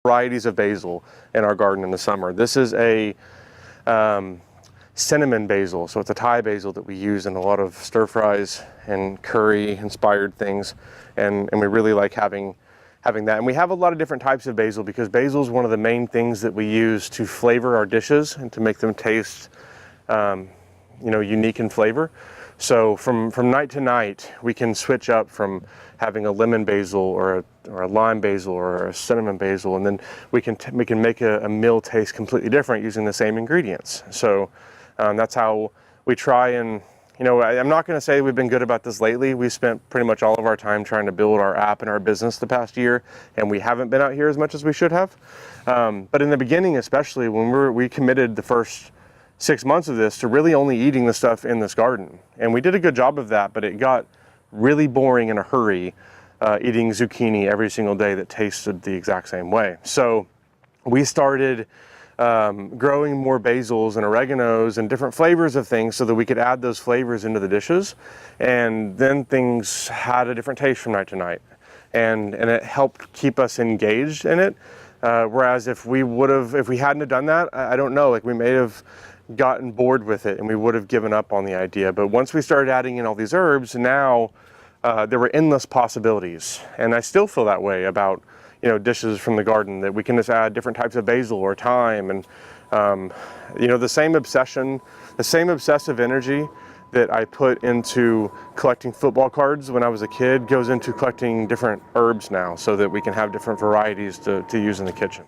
varieties of basil in our garden in the summer. This is a cinnamon basil, so it's a Thai basil that we use in a lot of stir fries and curry inspired things, and we really like having that. And we have a lot of different types of basil because basil is one of the main things that we use to flavor our dishes and to make them taste unique in flavor. So from night to night, we can switch up from having a lemon basil or a lime basil or a cinnamon basil, and then we can make a meal taste completely different using the same ingredients. So that's how we try. And I'm not going to say we've been good about this lately. We spent pretty much all of our time trying to build our app and our business the past year, and we haven't been out here as much as we should have. But in the beginning, especially when we committed the first 6 months of this to really only eating the stuff in this garden. And we did a good job of that, but it got really boring in a hurry, eating zucchini every single day that tasted the exact same way. So we started growing more basils and oreganos and different flavors of things so that we could add those flavors into the dishes. And then things had a different taste from night to night. And it helped keep us engaged in it. Whereas if we hadn't have done that, I don't know, like we may have gotten bored with it and we would have given up on the idea. But once we started adding in all these herbs, now there were endless possibilities. And I still feel that way about dishes from the garden, that we can just add different types of basil or thyme, and the same obsession, the same obsessive energy that I put into collecting football cards when I was a kid goes into collecting different herbs now, so that we can have different varieties to use in the kitchen.